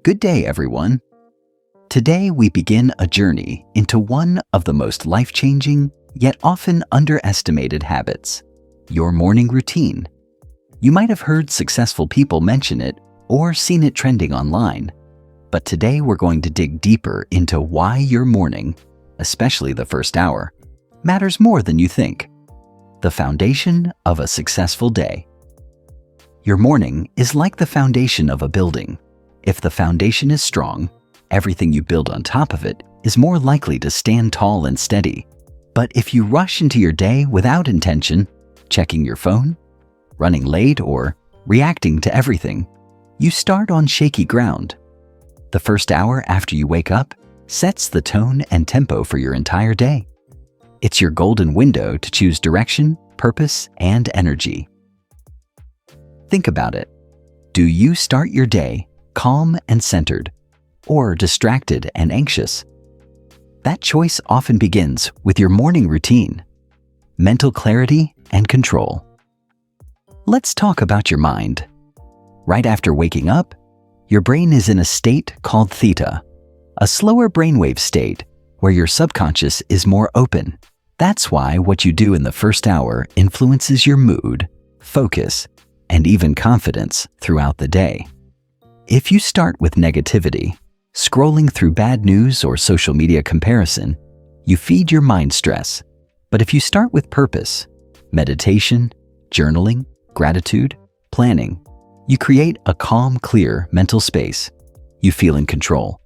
Good day, everyone. Today we begin a journey into one of the most life-changing, yet often underestimated habits, your morning routine. You might have heard successful people mention it or seen it trending online, but today we're going to dig deeper into why your morning, especially the first hour, matters more than you think. The foundation of a successful day. Your morning is like the foundation of a building. If the foundation is strong, everything you build on top of it is more likely to stand tall and steady. But if you rush into your day without intention, checking your phone, running late, or reacting to everything, you start on shaky ground. The first hour after you wake up sets the tone and tempo for your entire day. It's your golden window to choose direction, purpose, and energy. Think about it. Do you start your day calm and centered, or distracted and anxious? That choice often begins with your morning routine, mental clarity, and control. Let's talk about your mind. Right after waking up, your brain is in a state called theta, a slower brainwave state where your subconscious is more open. That's why what you do in the first hour influences your mood, focus, and even confidence throughout the day. If you start with negativity, scrolling through bad news or social media comparison, you feed your mind stress. But if you start with purpose, meditation, journaling, gratitude, planning, you create a calm, clear mental space. You feel in control.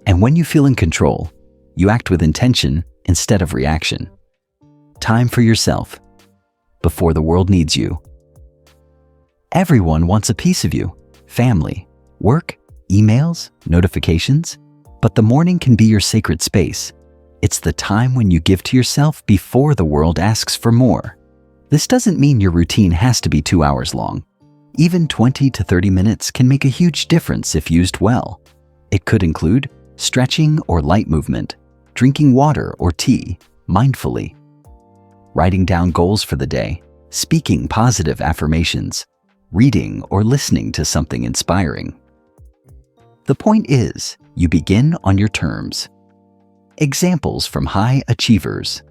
And when you feel in control, you act with intention instead of reaction. Time for yourself before the world needs you. Everyone wants a piece of you, family, work, emails, notifications, but the morning can be your sacred space. It's the time when you give to yourself before the world asks for more. This doesn't mean your routine has to be 2 hours long. Even 20 to 30 minutes can make a huge difference if used well. It could include stretching or light movement, drinking water or tea mindfully, writing down goals for the day, speaking positive affirmations, reading or listening to something inspiring. The point is, you begin on your terms. Examples from high achievers.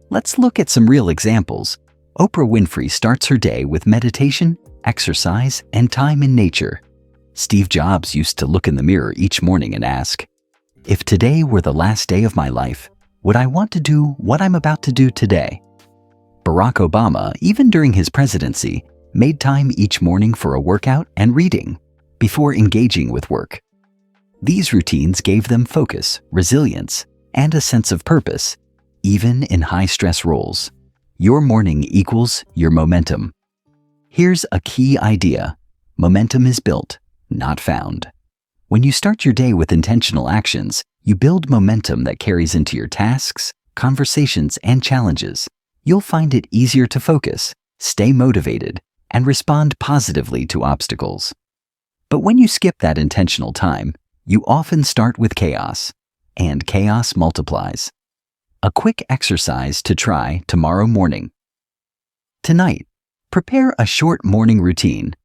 Let's look at some real examples. Oprah Winfrey starts her day with meditation, exercise, and time in nature. Steve Jobs used to look in the mirror each morning and ask, "If today were the last day of my life, would I want to do what I'm about to do today?" Barack Obama, even during his presidency, made time each morning for a workout and reading before engaging with work. These routines gave them focus, resilience, and a sense of purpose, even in high-stress roles. Your morning equals your momentum. Here's a key idea. Momentum is built, not found. When you start your day with intentional actions, you build momentum that carries into your tasks, conversations, and challenges. You'll find it easier to focus, stay motivated, and respond positively to obstacles. But when you skip that intentional time, you often start with chaos, and chaos multiplies. A quick exercise to try tomorrow morning. Tonight, prepare a short morning routine.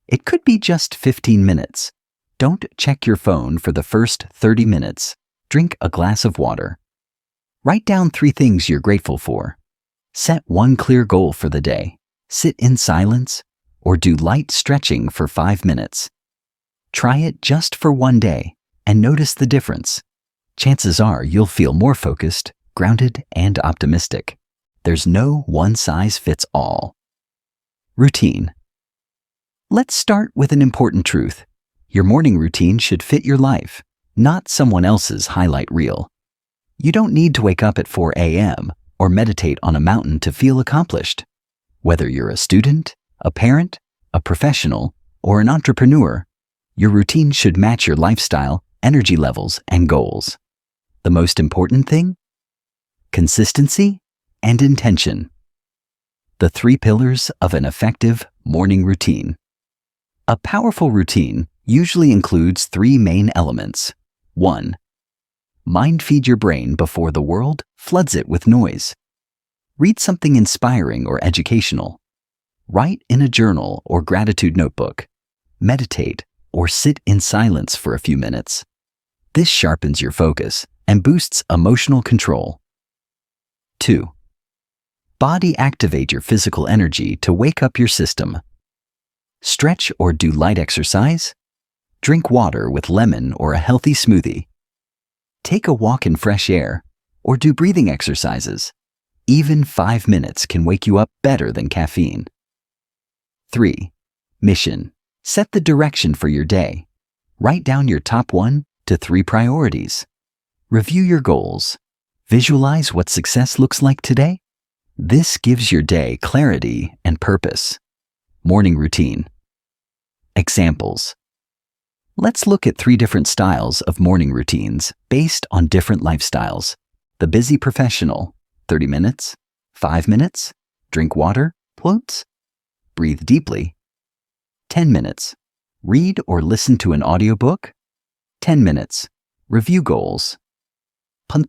It could be just 15 minutes. Don't check your phone for the first 30 minutes. Drink a glass of water. Write down 3 things you're grateful for. Set one clear goal for the day. Sit in silence, or do light stretching for 5 minutes. Try it just for one day and notice the difference. Chances are you'll feel more focused, grounded, and optimistic. There's no one-size-fits-all. Routine. Let's start with an important truth. Your morning routine should fit your life, not someone else's highlight reel. You don't need to wake up at 4 a.m. or meditate on a mountain to feel accomplished. Whether you're a student, a parent, a professional, or an entrepreneur, your routine should match your lifestyle, energy levels, and goals. The most important thing? Consistency and intention. The 3 pillars of an effective morning routine. A powerful routine usually includes 3 main elements. 1. Mind feed your brain before the world floods it with noise. Read something inspiring or educational. Write in a journal or gratitude notebook. Meditate or sit in silence for a few minutes. This sharpens your focus and boosts emotional control. 2. Body activate your physical energy to wake up your system. Stretch or do light exercise. Drink water with lemon or a healthy smoothie. Take a walk in fresh air or do breathing exercises. Even 5 minutes can wake you up better than caffeine. 3. Mission. Set the direction for your day. Write down your top 1 to 3 priorities. Review your goals. Visualize what success looks like today. This gives your day clarity and purpose. Morning routine. Examples. Let's look at 3 different styles of morning routines based on different lifestyles. The busy professional, 30 minutes, 5 minutes, drink water, floats, breathe deeply, 10 minutes, read or listen to an audiobook, 10 minutes, review goals,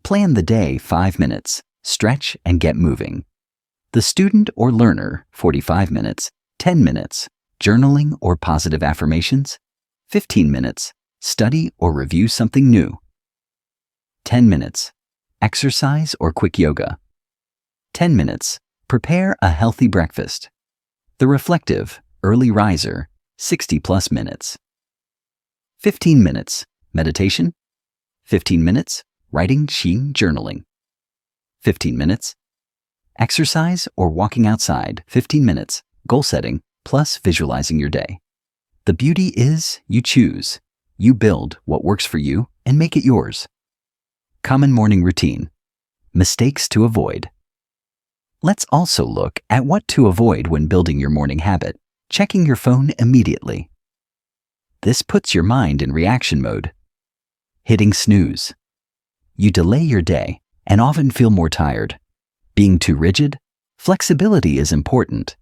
plan the day 5 minutes, stretch and get moving. The student or learner, 45 minutes, 10 minutes, journaling or positive affirmations, 15 minutes, study or review something new. 10 minutes, exercise or quick yoga. 10 minutes, prepare a healthy breakfast. The reflective, early riser, 60+ minutes. 15 minutes, meditation. 15 minutes, writing, journaling. 15 minutes, exercise or walking outside. 15 minutes, goal setting, plus visualizing your day. The beauty is you choose. You build what works for you and make it yours. Common morning routine. Mistakes to avoid. Let's also look at what to avoid when building your morning habit. Checking your phone immediately. This puts your mind in reaction mode. Hitting snooze. You delay your day and often feel more tired. Being too rigid. Flexibility is important.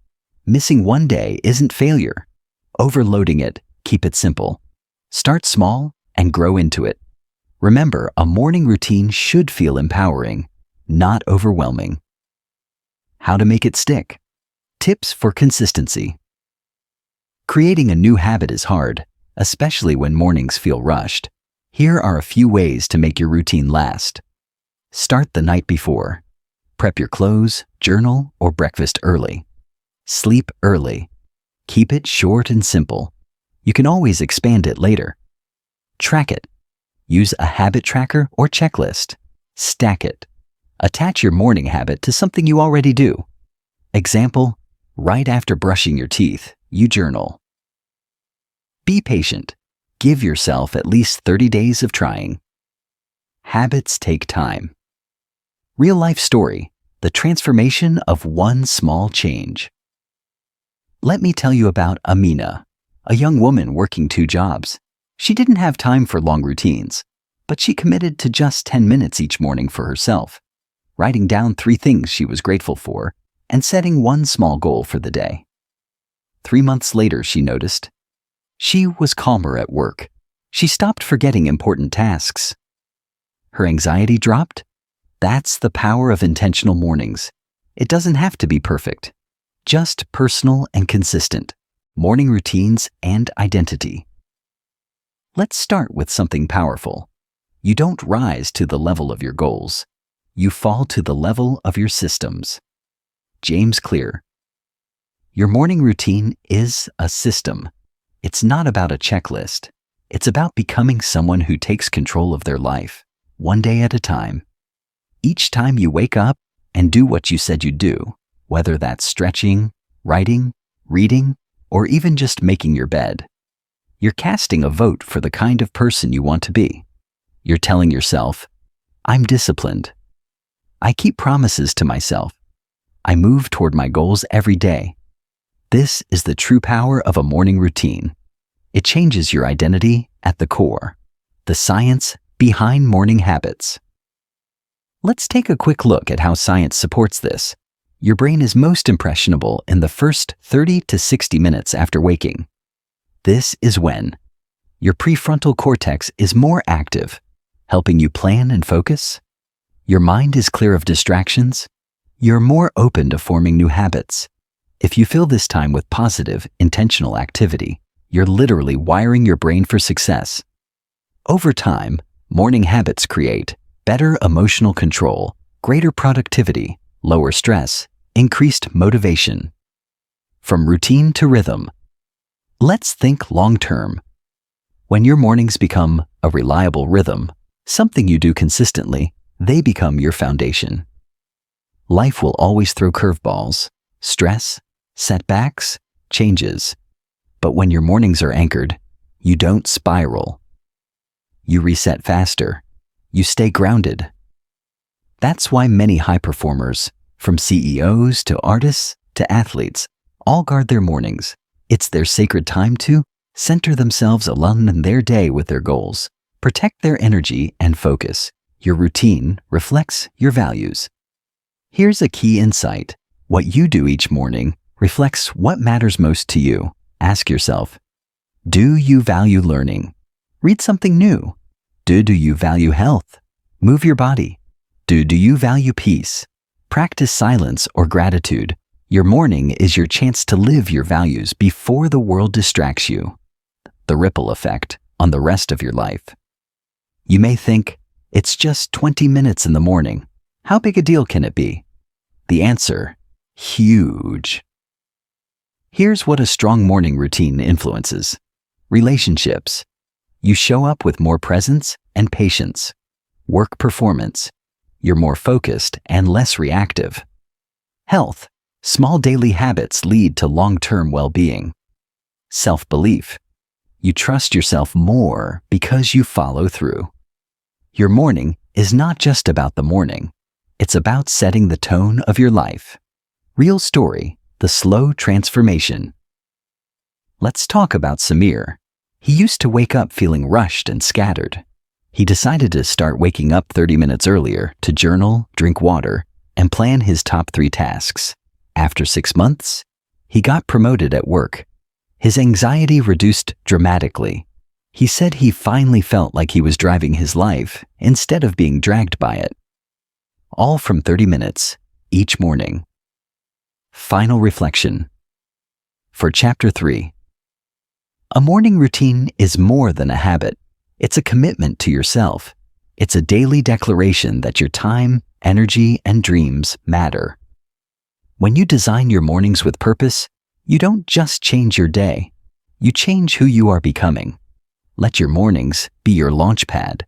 Missing one day isn't failure. Overloading it, keep it simple. Start small and grow into it. Remember, a morning routine should feel empowering, not overwhelming. How to make it stick. Tips for consistency. Creating a new habit is hard, especially when mornings feel rushed. Here are a few ways to make your routine last. Start the night before. Prep your clothes, journal, or breakfast early. Sleep early. Keep it short and simple. You can always expand it later. Track it. Use a habit tracker or checklist. Stack it. Attach your morning habit to something you already do. Example, right after brushing your teeth, you journal. Be patient. Give yourself at least 30 days of trying. Habits take time. Real-life story, the transformation of one small change. Let me tell you about Amina, a young woman working 2 jobs. She didn't have time for long routines, but she committed to just 10 minutes each morning for herself, writing down 3 things she was grateful for and setting 1 small goal for the day. 3 months later, she noticed she was calmer at work. She stopped forgetting important tasks. Her anxiety dropped. That's the power of intentional mornings. It doesn't have to be perfect. Just personal and consistent. Morning routines and identity. Let's start with something powerful. You don't rise to the level of your goals. You fall to the level of your systems. James Clear. Your morning routine is a system. It's not about a checklist. It's about becoming someone who takes control of their life, one day at a time. Each time you wake up and do what you said you'd do, whether that's stretching, writing, reading, or even just making your bed, you're casting a vote for the kind of person you want to be. You're telling yourself, I'm disciplined. I keep promises to myself. I move toward my goals every day. This is the true power of a morning routine. It changes your identity at the core. The science behind morning habits. Let's take a quick look at how science supports this. Your brain is most impressionable in the first 30 to 60 minutes after waking. This is when your prefrontal cortex is more active, helping you plan and focus. Your mind is clear of distractions. You're more open to forming new habits. If you fill this time with positive, intentional activity, you're literally wiring your brain for success. Over time, morning habits create better emotional control, greater productivity, lower stress, increased motivation. From routine to rhythm. Let's think long-term. When your mornings become a reliable rhythm, something you do consistently, they become your foundation. Life will always throw curveballs, stress, setbacks, changes. But when your mornings are anchored, you don't spiral. You reset faster. You stay grounded. That's why many high performers, from CEOs to artists to athletes, all guard their mornings. It's their sacred time to center themselves alone in their day with their goals, protect their energy and focus. Your routine reflects your values. Here's a key insight. What you do each morning reflects what matters most to you. Ask yourself, do you value learning? Read something new. Do you value health? Move your body. Do you value peace? Practice silence or gratitude. Your morning is your chance to live your values before the world distracts you. The ripple effect on the rest of your life. You may think, it's just 20 minutes in the morning. How big a deal can it be? The answer, huge. Here's what a strong morning routine influences. Relationships. You show up with more presence and patience. Work performance. You're more focused and less reactive. Health. Small daily habits lead to long-term well-being. Self-belief. You trust yourself more because you follow through. Your morning is not just about the morning. It's about setting the tone of your life. Real story, the slow transformation. Let's talk about Samir. He used to wake up feeling rushed and scattered. He decided to start waking up 30 minutes earlier to journal, drink water, and plan his top 3 tasks. After 6 months, he got promoted at work. His anxiety reduced dramatically. He said he finally felt like he was driving his life instead of being dragged by it. All from 30 minutes each morning. Final reflection. For Chapter 3. A morning routine is more than a habit. It's a commitment to yourself. It's a daily declaration that your time, energy, and dreams matter. When you design your mornings with purpose, you don't just change your day. You change who you are becoming. Let your mornings be your launch pad.